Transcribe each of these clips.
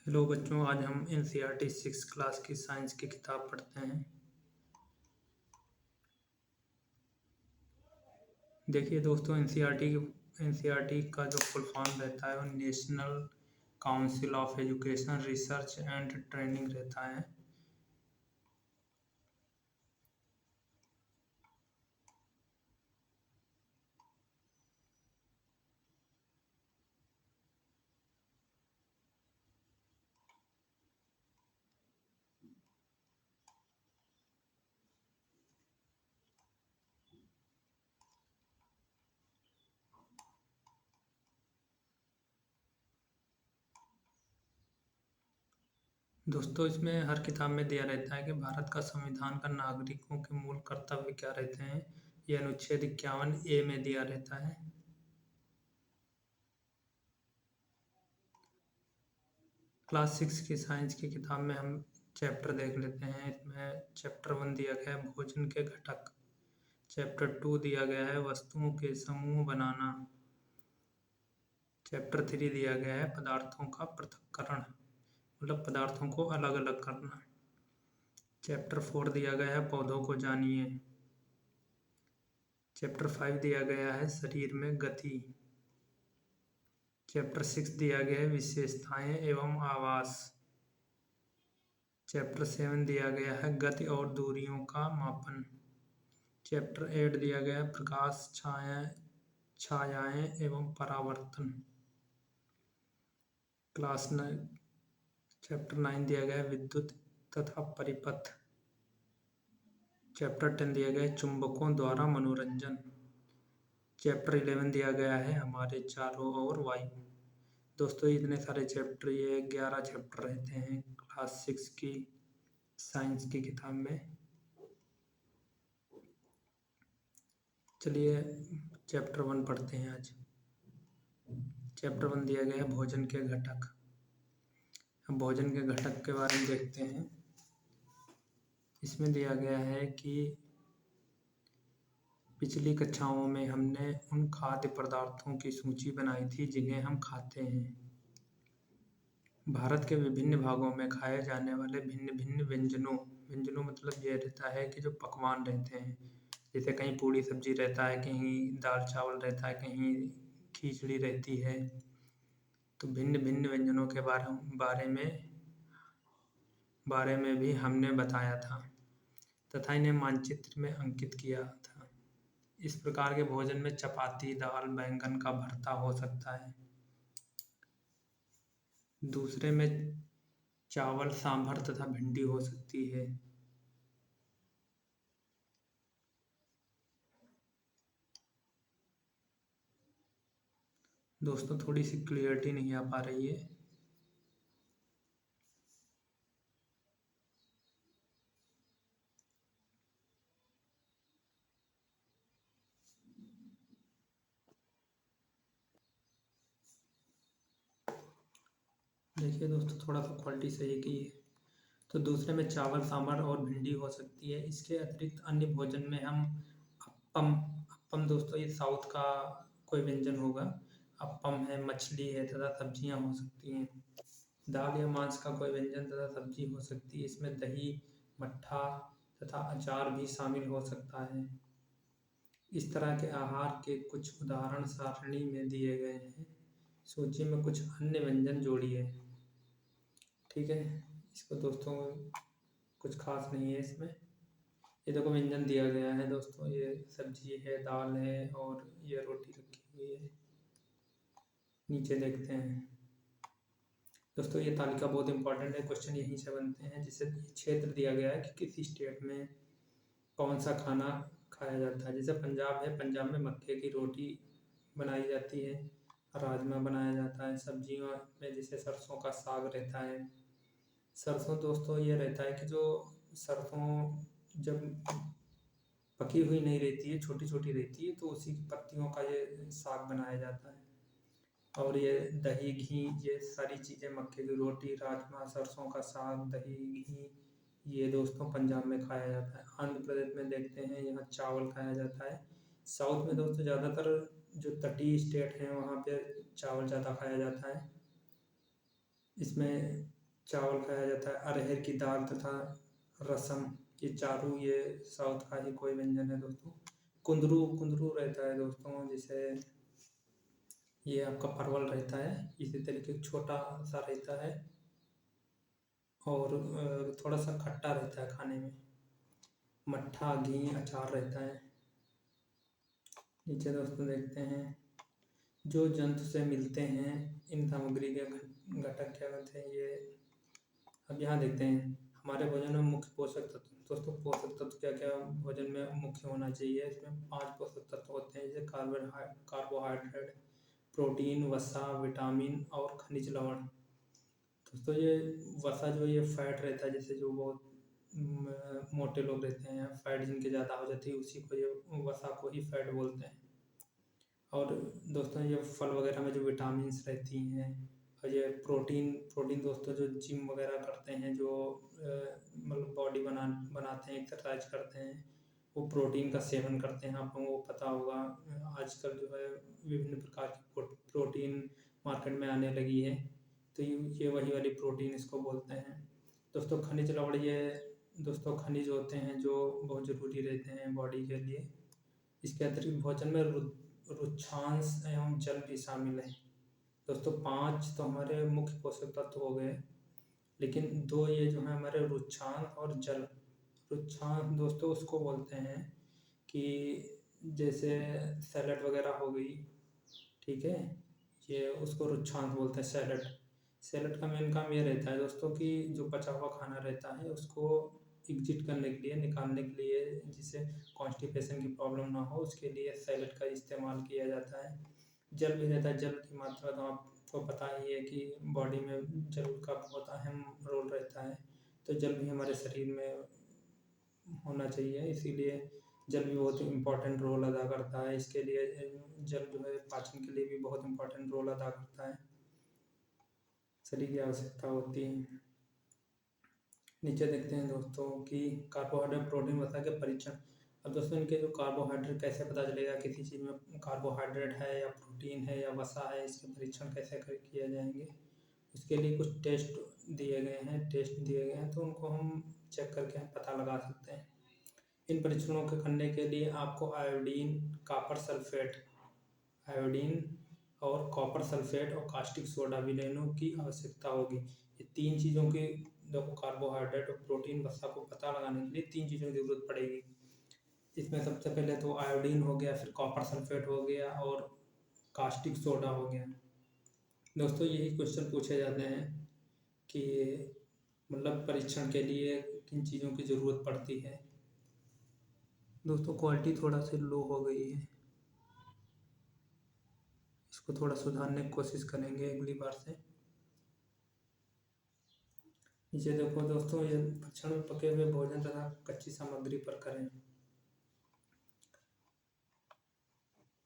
Hello बच्चों, आज हम एनसीईआरटी 6 क्लास की साइंस की किताब पढ़ते हैं। देखिए दोस्तों, एनसीईआरटी का जो फुल फॉर्म रहता है वो national council of education research and training रहता है। दोस्तों, इसमें हर किताब में दिया रहता है कि भारत का संविधान का नागरिकों के मूल कर्तव्य क्या रहते हैं। ये अनुच्छेद 51A में दिया रहता है। क्लास 6 की साइंस की किताब में हम चैप्टर देख लेते हैं। इसमें चैप्टर 1 दिया गया है भोजन के घटक। चैप्टर 2 दिया गया है वस्तुओं के समूह बनाना। चैप्टर 3 दिया गया है पदार्थों का पृथक्करण, मतलब पदार्थों को अलग अलग करना। चैप्टर 4 दिया गया है पौधों को जानिए। चैप्टर 5 दिया गया है शरीर में गति। चैप्टर 6 दिया गया है विशेषताएं एवं आवास। चैप्टर 7 दिया गया है गति और दूरियों का मापन। चैप्टर 8 दिया गया है प्रकाश, छायाएं एवं परावर्तन। क्लास 9 चैप्टर 9 दिया गया है विद्युत तथा परिपथ। चैप्टर 10 दिया गया है चुंबकों द्वारा मनोरंजन। चैप्टर 11 दिया गया है हमारे चारों ओर वायु। दोस्तों, इतने सारे चैप्टर, ये 11 चैप्टर रहते हैं क्लास 6 की साइंस की किताब में। चलिए चैप्टर 1 पढ़ते हैं आज। चैप्टर 1 दिया गया है भोजन के घटक। हम भोजन के घटक के बारे में देखते हैं। इसमें दिया गया है कि पिछली कक्षाओं में हमने उन खाद्य पदार्थों की सूची बनाई थी जिन्हें हम खाते हैं। भारत के विभिन्न भागों में खाए जाने वाले भिन्न भिन्न व्यंजनों मतलब ये रहता है कि जो पकवान रहते हैं, जैसे कहीं पूड़ी सब्जी रहता है, कहीं दाल चावल रहता है, कहीं खिचड़ी रहती है। तो भिन्न भिन्न व्यंजनों के बारे में भी हमने बताया था तथा इन्हें मानचित्र में अंकित किया था। इस प्रकार के भोजन में चपाती, दाल, बैंगन का भरता हो सकता है। दूसरे में चावल, सांभर तथा भिंडी हो सकती है। दोस्तों, थोड़ी सी क्लियरिटी नहीं आ पा रही है। देखिए दोस्तों, थोड़ा सा क्वालिटी सही की है। तो दूसरे में चावल, सांभर और भिंडी हो सकती है। इसके अतिरिक्त अन्य भोजन में हम अप्पम अप्पम दोस्तों ये साउथ का कोई व्यंजन होगा। अप्पम है, मछली है तथा सब्जियां हो सकती हैं। दाल या मांस का कोई व्यंजन तथा सब्जी हो सकती है। इसमें दही, मट्ठा तथा अचार भी शामिल हो सकता है। इस तरह के आहार के कुछ उदाहरण सारणी में दिए गए हैं। सूची में कुछ अन्य व्यंजन जोड़िए। ठीक है, इसको दोस्तों कुछ खास नहीं है इसमें। ये देखो व्यंजन दिया गया है दोस्तों, ये सब्जी है, दाल है और ये रोटी रखी हुई है। नीचे देखते हैं दोस्तों, ये तालिका बहुत इंपॉर्टेंट है, क्वेश्चन यहीं से बनते हैं। जिसे क्षेत्र दिया गया है कि किसी स्टेट में कौन सा खाना खाया जाता है। जैसे पंजाब है, पंजाब में मक्के की रोटी बनाई जाती है, राजमा बनाया जाता है। सब्जियों में जैसे सरसों का साग रहता है। सरसों दोस्तों ये रहता है कि जो सरसों जब पकी हुई नहीं रहती है, छोटी छोटी रहती है, तो उसी की पत्तियों का ये साग बनाया जाता है। और ये दही, घी, ये सारी चीज़ें, मक्के की रोटी, राजमा, सरसों का साग, दही, घी, ये दोस्तों पंजाब में खाया जाता है। आंध्र प्रदेश में देखते हैं यहाँ चावल खाया जाता है। साउथ में दोस्तों ज़्यादातर जो तटीय स्टेट हैं वहाँ पे चावल ज़्यादा खाया जाता है। इसमें चावल खाया जाता है, अरहर की दाल तथा रसम, ये चारों ये साउथ का ही कोई व्यंजन है दोस्तों। कुंदरू कुंदरू रहता है दोस्तों, जिसे ये आपका परवल रहता है, इसी तरीके छोटा सा रहता है और थोड़ा सा खट्टा रहता है खाने में। मट्ठा, घी, अचार रहता है। नीचे दोस्तों देखते हैं, जो जंतु से मिलते हैं इन सामग्री के घटक क्या होते हैं ये। अब यहाँ देखते हैं हमारे भोजन में मुख्य पोषक तत्व। दोस्तों पोषक तत्व क्या क्या भोजन में मुख्य होना चाहिए, इसमें 5 पोषक तत्व होते हैं, जैसे कार्बोहाइड्रेट, प्रोटीन, वसा, विटामिन और खनिज लवण। दोस्तों ये वसा जो ये फैट रहता है, जैसे जो बहुत मोटे लोग रहते हैं, फैट जिनके ज़्यादा हो जाती है उसी को ये वसा को ही फैट बोलते हैं। और दोस्तों ये फल वगैरह में जो विटामिन्स रहती हैं, और ये प्रोटीन प्रोटीन दोस्तों जो जिम वगैरह करते हैं, जो मतलब बॉडी बनाते हैं, एक्सरसाइज करते हैं, वो प्रोटीन का सेवन करते हैं। आप लोगों को पता होगा आजकल जो है विभिन्न प्रकार की प्रोटीन मार्केट में आने लगी है, तो ये वही वाली प्रोटीन इसको बोलते हैं। दोस्तों खनिज लवण, ये दोस्तों खनिज होते हैं जो बहुत ज़रूरी रहते हैं बॉडी के लिए। इसके अतिरिक्त भोजन में रुक्षांश एवं जल भी शामिल है। दोस्तों 5 तो हमारे मुख्य पोषक तत्व हो गए, लेकिन 2 ये जो है हमारे रुक्षांश और जल। रुक्षांश दोस्तों उसको बोलते हैं कि जैसे सैलड वगैरह हो गई, ठीक है, ये उसको रुक्षांश बोलते हैं। सैलड सैलड का मेन काम ये रहता है दोस्तों कि जो बचा हुआ खाना रहता है उसको एग्जिट करने के लिए, निकालने के लिए, जिससे कॉन्स्टिपेशन की प्रॉब्लम ना हो, उसके लिए सैलड का इस्तेमाल किया जाता है। जल भी रहता है, जल की मात्रा तो आपको पता ही है कि बॉडी में जल का बहुत अहम रोल रहता है, तो जल भी हमारे शरीर में होना चाहिए, इसीलिए जल भी बहुत इम्पोर्टेंट रोल अदा करता है। इसके लिए जल जो है पाचन के लिए भी बहुत इम्पोर्टेंट रोल अदा करता है, शरीर की आवश्यकता होती है। नीचे देखते हैं दोस्तों कि कार्बोहाइड्रेट, प्रोटीन, वसा के परीक्षण। अब दोस्तों इनके जो कार्बोहाइड्रेट कैसे पता चलेगा किसी चीज़ में कार्बोहाइड्रेट है या प्रोटीन है या वसा है, इसके परीक्षण कैसे किए जाएंगे। इसके लिए कुछ टेस्ट दिए गए हैं, तो उनको हम चेक करके हम पता लगा सकते हैं। इन परीक्षणों के करने के लिए आपको आयोडीन, कॉपर सल्फेट, आयोडीन और कॉपर सल्फेट और कास्टिक सोडा विलयनों की आवश्यकता होगी। ये 3 चीज़ों की, देखो कार्बोहाइड्रेट और प्रोटीन वसा को पता लगाने के लिए 3 चीज़ों की ज़रूरत पड़ेगी। इसमें सबसे पहले तो आयोडीन हो गया, फिर कॉपर सल्फेट हो गया और कास्टिक सोडा हो गया। दोस्तों यही क्वेश्चन पूछे जाते हैं कि मतलब परीक्षण के लिए किन चीज़ों की ज़रूरत पड़ती है। दोस्तों क्वालिटी थोड़ा सी लो हो गई है, इसको थोड़ा सुधारने की कोशिश करेंगे अगली बार से। नीचे देखो दोस्तों, ये परीक्षण में पके हुए भोजन तथा कच्ची सामग्री पर करें।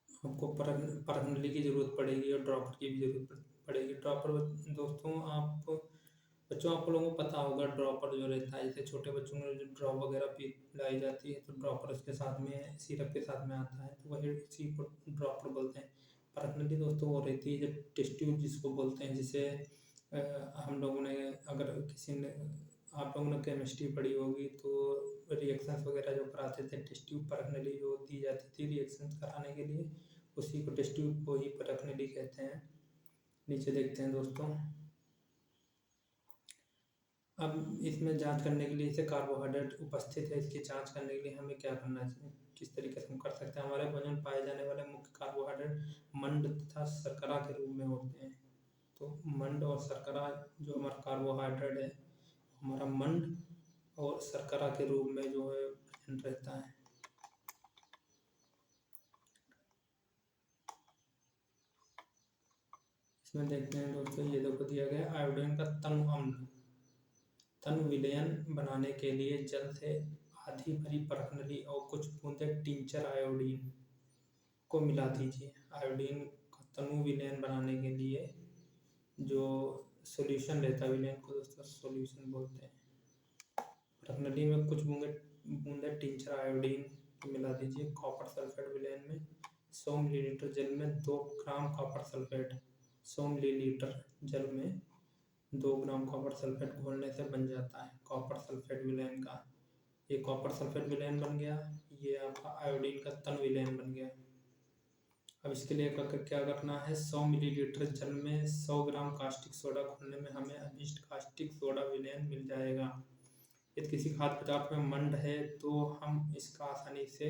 आपको परखनली की ज़रूरत पड़ेगी और ड्रॉपर की भी ज़रूरत पड़ेगी। ड्रॉपर दोस्तों आप लोगों को पता होगा, ड्रॉपर जो रहता है, जैसे छोटे बच्चों को जो ड्रॉप वगैरह पिलाई जाती है, तो ड्रॉपर उसके साथ में सिरप के साथ में आता है, तो वही इसी को ड्रॉपर बोलते हैं। परखनली दोस्तों वो रहती है जो टेस्ट ट्यूब जिसको बोलते हैं, जिसे हम लोगों ने, अगर किसी ने, आप लोगों ने केमिस्ट्री पढ़ी होगी तो रिएक्शंस वगैरह जो कराते थे, टेस्ट ट्यूब परखनली जो दी जाती थी रिएक्शंस कराने के लिए, उसी को टेस्ट ट्यूब को ही परखनली कहते हैं। नीचे देखते हैं दोस्तों, अब इसमें जांच करने के लिए, जैसे कार्बोहाइड्रेट उपस्थित है, इसकी जांच करने के लिए हमें क्या करना चाहिए, किस तरीके से हम कर सकते हैं। हमारे भोजन में पाए जाने वाले मुख्य कार्बोहाइड्रेट मंड तथा शर्करा के रूप में होते हैं। तो मंड और शर्करा जो हमारा कार्बोहाइड्रेट है, हमारा मंड और शर्करा के रूप में जो है प्रेजेंट रहता है। इसमें देखते हैं दोस्तों, ये देखो दिया गया आयोडीन का तनु अम्ल, तनु विलयन बनाने के लिए जल से आधी भरी परखनली और कुछ बूंदे टिंचर आयोडीन को मिला दीजिए। आयोडीन का तनु विलयन बनाने के लिए जो सॉल्यूशन रहता है, विलयन को दोस्तों सॉल्यूशन बोलते हैं। परखनली में कुछ बूंदे टिंचर आयोडीन मिला दीजिए। कॉपर सल्फेट विलयन में 100 मिलीलीटर जल में 2 ग्राम कॉपर सल्फेट, 100 मिलीलीटर जल में 2 ग्राम कॉपर सल्फेट घोलने से बन जाता है कॉपर सल्फेट विलेन का। ये कॉपर सल्फेट विलेन बन गया, ये आपका आयोडीन का तन विलेन बन गया। अब इसके लिए क्या करना है, 100 मिलीलीटर जल में 100 ग्राम कास्टिक सोडा घोलने में हमें अभिष्ट कास्टिक सोडा विलेन मिल जाएगा। यदि किसी खाद्य पदार्थ में मंड है तो हम इसका आसानी से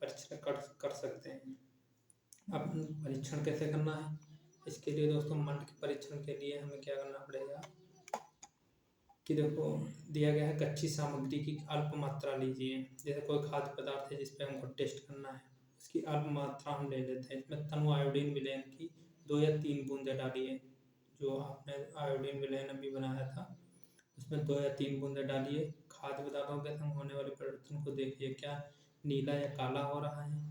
परीक्षण कर सकते हैं। अब परीक्षण कैसे करना है, इसके लिए दोस्तों मंड के परीक्षण के लिए हमें क्या करना पड़ेगा कि देखो दिया गया है कच्ची सामग्री की अल्प मात्रा लीजिए। जैसे कोई खाद्य पदार्थ है जिस पे हमको टेस्ट करना है, उसकी अल्प मात्रा हम ले लेते हैं। इसमें तनु आयोडीन विलेन की 2 या 3 बूंदे डालिए। जो आपने आयोडीन विलेन अभी बनाया था उसमें 2 या 3 बूंदे डालिए। खाद्य पदार्थों के संग होने वाले परिवर्तन को देखिए, क्या नीला या काला हो रहा है।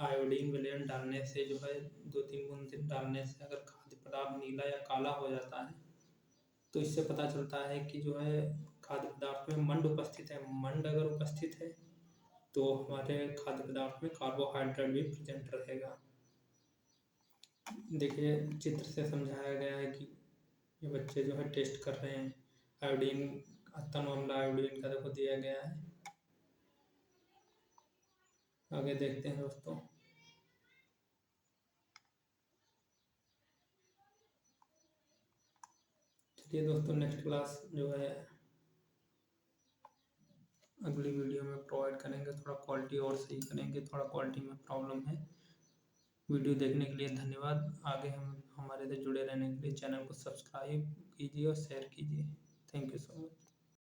आयोडीन विलेन डालने से जो है 2-3 बूंद डालने से अगर खाद्य पदार्थ नीला या काला हो जाता है तो इससे पता चलता है कि जो है खाद्य पदार्थ में मंड उपस्थित है। मंड अगर उपस्थित है तो हमारे खाद्य पदार्थ में कार्बोहाइड्रेट भी प्रेजेंट रहेगा। देखिए चित्र से समझाया गया है कि ये बच्चे जो है टेस्ट कर रहे हैं आयोडीन तनु अम्ल आयोडीन का, देखो दिया गया है। आगे देखते हैं दोस्तों। चलिए दोस्तों नेक्स्ट क्लास जो है अगली वीडियो में प्रोवाइड करेंगे। थोड़ा क्वालिटी और सही करेंगे, थोड़ा क्वालिटी में प्रॉब्लम है। वीडियो देखने के लिए धन्यवाद। आगे हम हमारे से जुड़े रहने के लिए चैनल को सब्सक्राइब कीजिए और शेयर कीजिए। Thank you so much.